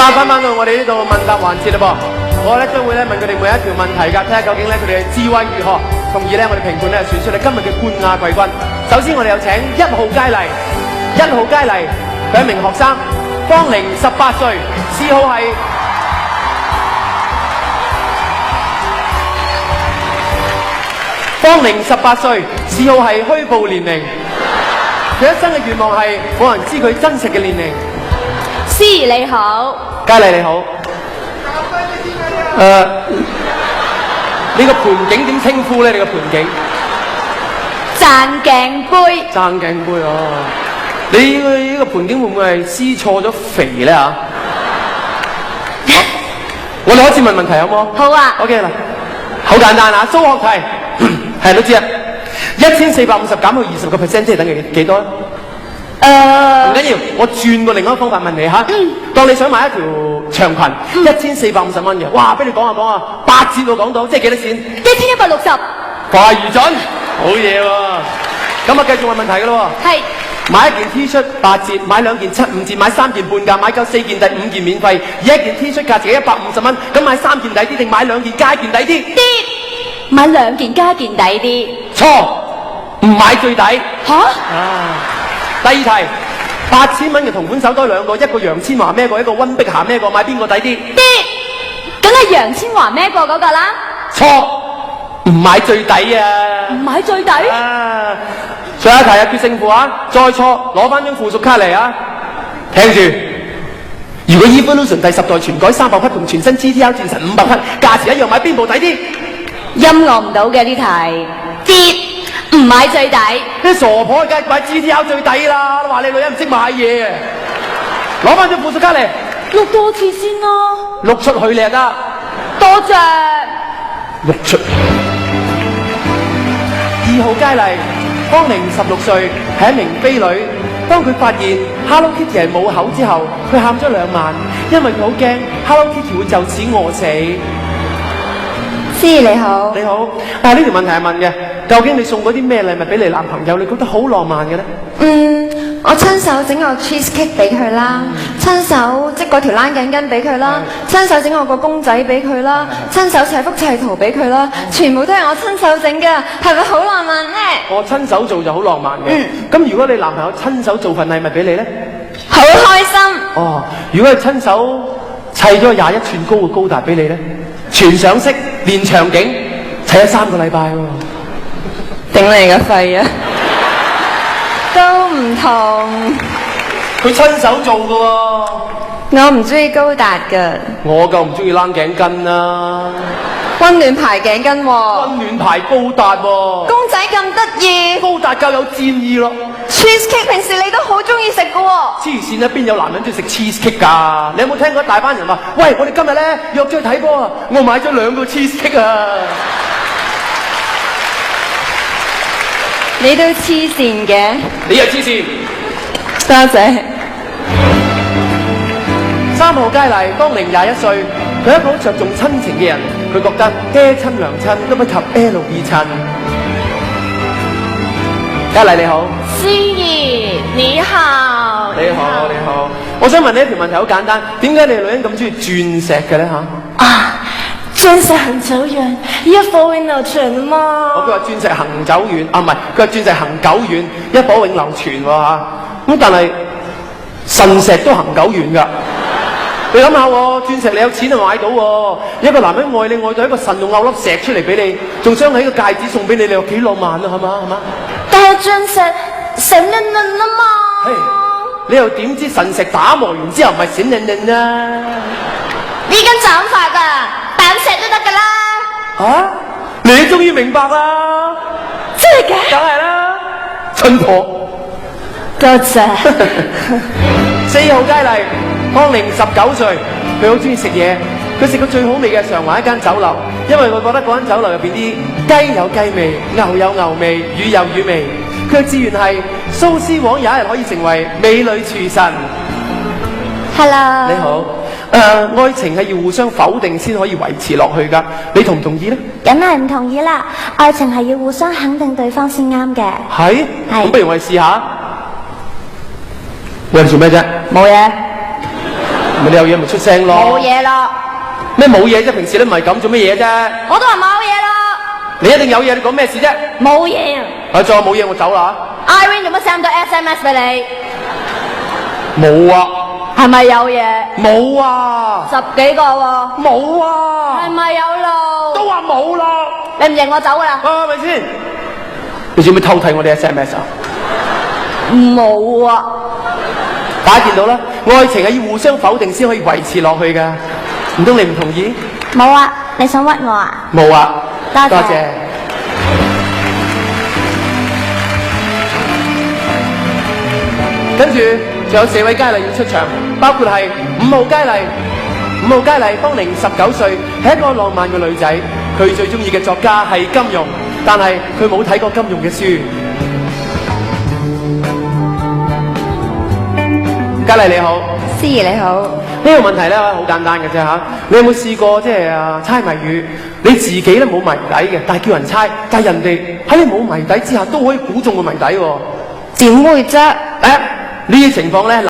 啦，翻返到我哋呢度問答環節啦噃，我咧將會咧問佢哋每一條問題㗎，睇下究竟咧佢哋嘅智慧如何，從而咧我哋評判咧選出嚟今日嘅冠亞季軍。首先我哋有請1號佳麗，1號佳麗佢係一名學生，芳齡18歲，嗜好係18歲，嗜好係虛報年齡。佢一生嘅願望係冇人知佢真實嘅年齡。司儀你好，佳麗你好。你個盤景點稱呼咧？你個盤景？賺鏡杯。爭鏡杯哦。你呢個盤景會唔會係撕錯咗肥咧嚇？我哋開始問問題好冇？好啊。OK 啦，好簡單啊，數學題，係人都知啊。1450減去20%，即係等於幾多？唔緊要，我轉個另一個方法問你嚇。當你想買一條長裙，1450蚊嘅，哇！俾你講下8折喎，講到即係幾多錢？1160。快如準，好嘢喎！咁啊，繼續問問題嘅咯喎。係。買一件 T 恤8折，買2件7、5折，買3件半價，買夠4件第5件免費。而一件 T 恤價值150蚊，咁買3件抵啲定買2件加件抵啲？啲。買2件加件抵啲。錯，唔買最抵。嚇？第二題，8000蚊嘅同款手袋兩個，一個楊千嬅孭過，一個溫碧霞孭過，買邊個抵啲？啲，梗係楊千嬅孭過嗰個啦。錯，唔買最抵啊！唔買最抵？最後一題啊，決勝負啊！再錯攞翻張附屬卡嚟啊！聽住，如果 Evolution 第10代全改300匹同全新 GTR 戰神500匹，價錢一樣，買邊部抵啲？陰我唔到嘅呢題，啲。唔買最抵，啲傻婆梗係買 GTR 最抵啦！話你女人唔識買嘢，攞翻張附屬卡嚟，錄多次先咯，錄出去你就得。多謝。錄出。2號佳麗，芳齡16歲，係一名飛女。當佢發現 Hello Kitty 係冇口之後，佢喊咗2晚，因為佢好驚 Hello Kitty 會就此餓死。司儀你好，你好。呢條問題係問嘅，究竟你送嗰啲咩禮物俾你男朋友，你覺得好浪漫嘅咧？我親手整個 cheese cake 俾佢啦，親手織嗰條冷頸巾俾佢啦，親手整我個公仔俾佢啦，親手砌幅砌圖俾佢啦，全部都係我親手整㗎，係咪好浪漫咧？我親手做就好浪漫嘅。咁如果你男朋友親手做份禮物俾你咧？好開心。哦，如果係親手砌咗21寸高嘅高達俾你咧？全上色，連場景，砌咗3個禮拜喎。頂你個肺啊！都唔同。佢親手做㗎喎。我唔中意高達㗎。我夠唔中意冷頸巾啦。溫暖牌頸巾喎。溫暖牌高達喎。公仔咁得意。高達夠有戰意咯。cheese cake 平時你都好中意食㗎喎。黐線啊！邊有男人中意食 cheese cake 㗎？你有冇聽過一大班人話：喂，我哋今日咧約咗去睇波啊！我買咗2個 cheese cake 啊！你都黐線嘅。你又黐線。多謝。3號佳麗，當齡21歲，佢係一個好着重親情嘅人，佢覺得爹親娘親都不及 L 二親。佳麗你好。司儀你好。你好，你好。我想問你一條問題，好簡單，點解你女人咁中意鑽石嘅咧嚇？鑽石行走遠，一顆永流傳啊嘛。佢話鑽石行走遠，唔係，佢話鑽石行久遠，一顆永流傳喎嚇。咁但係腎石都行久遠㗎。你諗下喎，鑽石你有錢就買到喎。一個男人愛你愛到一個腎仲拗粒石出嚟俾你，仲將喺個戒指送俾你，你話幾浪漫啊？係嘛係嘛？但係鑽石閃亮亮啊嘛。你又點知腎石打磨完之後唔係閃亮亮啊？呢根斬法㗎，板石都得㗎啦。你終於明白啦？真係嘅？梗係啦，春婆。多謝。4號佳麗，芳齡19歲，佢好中意食嘢。佢食過最好味嘅上環一間酒樓，因為佢覺得嗰間酒樓入邊啲雞有雞味，牛有牛味，魚有魚味。佢嘅志願係蘇絲黃有一日可以成為美女廚神。Hello。你好。愛情係要互相否定先可以維持落去㗎，你同唔同意呢？梗係唔同意啦！愛情係要互相肯定對方先啱嘅。係？咁不如我哋試下。喂，你做咩啫？冇嘢。咪你有嘢咪出聲咯。冇嘢咯，咩冇嘢啫？平時都唔係咁，做乜嘢啫？我都話冇嘢咯，你一定有嘢，你講咩事啫？冇嘢。啊，再冇嘢我走啦。 Irene 做乜 send 咁多 SMS 俾你？冇啊，係咪有嘢？冇啊， 10幾個喎，冇啊，係咪有路？都話冇啦。你唔認我走噶啦？啊，咪先？你做咩偷睇我哋 SMS 啊？冇啊，大家見到啦，愛情係要互相否定先可以維持落去噶。唔通你唔同意？冇啊，你想屈我啊？冇啊，多謝多謝。跟住仲有4位佳麗要出場，包括係5號佳麗。5號佳麗方寧19歲，係一個浪漫嘅女仔。佢最中意嘅作家係金庸，但係佢冇睇過金庸嘅書。佳麗你好，思怡你好，呢個問題咧好簡單嘅啫嚇。你有冇試過即係猜謎語？你自己咧冇謎底嘅，但係叫人猜，但係人哋喺你冇謎底之下都可以估中個謎底喎。點會啫？呢啲情況咧。